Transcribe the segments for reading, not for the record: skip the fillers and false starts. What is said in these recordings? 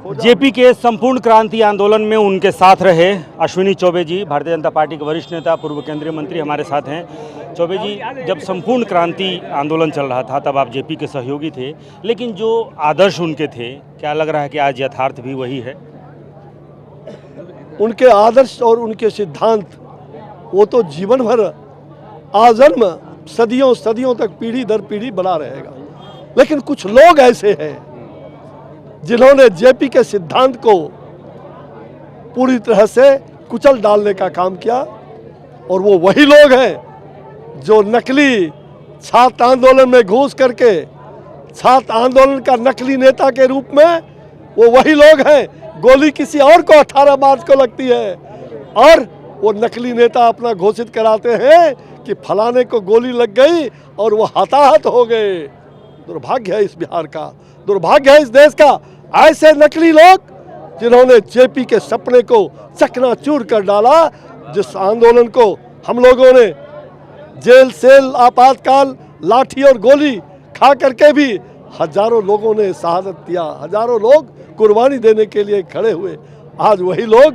JP के संपूर्ण क्रांति आंदोलन में उनके साथ रहे अश्विनी चौबे जी, भारतीय जनता पार्टी के वरिष्ठ नेता, पूर्व केंद्रीय मंत्री हमारे साथ हैं। चौबे जी, जब संपूर्ण क्रांति आंदोलन चल रहा था तब आप जेपी के सहयोगी थे, लेकिन जो आदर्श उनके थे, क्या लग रहा है कि आज यथार्थ भी वही है? उनके आदर्श और उनके सिद्धांत वो तो जीवन भर आजन्म सदियों सदियों तक पीढ़ी दर पीढ़ी बना रहेगा। लेकिन कुछ लोग ऐसे हैं जिन्होंने जेपी के सिद्धांत को पूरी तरह से कुचल डालने का काम किया, और वो वही लोग हैं जो नकली छात्र आंदोलन में घुस करके छात्र आंदोलन का नकली नेता के रूप में वो वही लोग हैं। गोली किसी और को 18 मार्च को लगती है और वो नकली नेता अपना घोषित कराते हैं कि फलाने को गोली लग गई और वो हताहत हो गए। दुर्भाग्य है इस बिहार का, दुर्भाग्य है इस देश का। ऐसे नकली लोग जिन्होंने जेपी के सपने को चकनाचूर कर डाला, जिस आंदोलन को हम लोगों ने जेल सेल आपातकाल लाठी और गोली खा करके भी हजारों लोगों ने शहादत दिया, हजारों लोग कुर्बानी देने के लिए खड़े हुए। आज वही लोग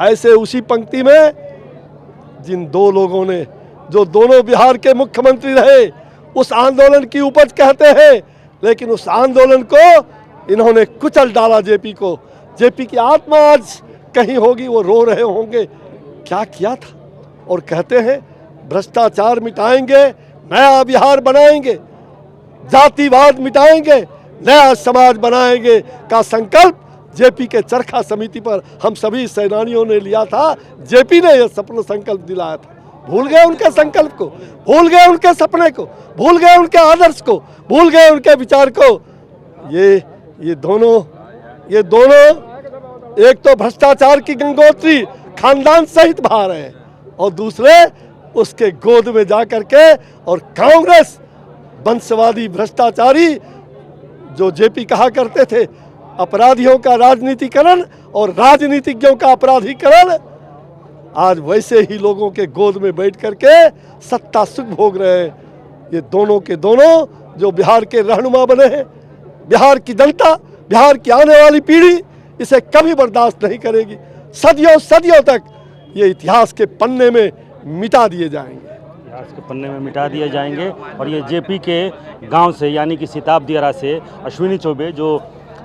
ऐसे उसी पंक्ति में जिन दो लोगों ने जो दोनों बिहार के मुख्यमंत्री रहे उस आंदोलन की उपज कहते हैं, लेकिन उस आंदोलन को इन्होंने कुचल डाला। जेपी को, जेपी की आत्मा आज कहीं होगी, वो रो रहे होंगे क्या किया था। और कहते हैं भ्रष्टाचार मिटाएंगे, नया बिहार बनाएंगे, जातिवाद मिटाएंगे, नया समाज बनाएंगे का संकल्प जेपी के चरखा समिति पर हम सभी सेनानियों ने लिया था। जेपी ने यह सपना संकल्प दिलाया था। भूल गए उनके संकल्प को, भूल गए उनके सपने को, भूल गए उनके आदर्श को, भूल गए उनके विचार को। ये दोनों एक तो भ्रष्टाचार की गंगोत्री खानदान सहित बहा रहे हैं, और दूसरे उसके गोद में जा करके और कांग्रेस वंशवादी भ्रष्टाचारी जो जेपी कहा करते थे अपराधियों का राजनीतिकरण और राजनीतिज्ञों का अपराधीकरण, आज वैसे ही लोगों के गोद में बैठ करके सत्ता सुख भोग रहे हैं। ये दोनों के दोनों जो बिहार के रहनुमा बने हैं, बिहार की जनता, बिहार की आने वाली पीढ़ी इसे कभी बर्दाश्त नहीं करेगी। सदियों सदियों तक ये इतिहास के पन्ने में मिटा दिए जाएंगे, इतिहास के पन्ने में मिटा दिए जाएंगे। और ये जेपी के गांव से यानी कि सिताब दियारा से अश्विनी चौबे जो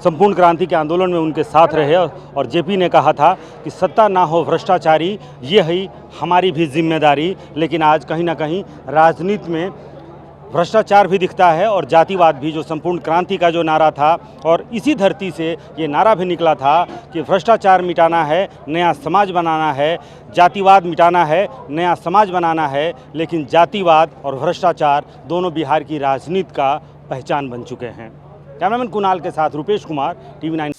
संपूर्ण क्रांति के आंदोलन में उनके साथ रहे, और जेपी ने कहा था कि सत्ता ना हो भ्रष्टाचारी, ये है हमारी भी जिम्मेदारी। लेकिन आज कहीं ना कहीं राजनीति में भ्रष्टाचार भी दिखता है और जातिवाद भी, जो संपूर्ण क्रांति का जो नारा था, और इसी धरती से ये नारा भी निकला था कि भ्रष्टाचार मिटाना है, नया समाज बनाना है, जातिवाद मिटाना है, नया समाज बनाना है। लेकिन जातिवाद और भ्रष्टाचार दोनों बिहार की राजनीति का पहचान बन चुके हैं। कैमरामैन कुणाल के साथ रुपेश कुमार, TV9।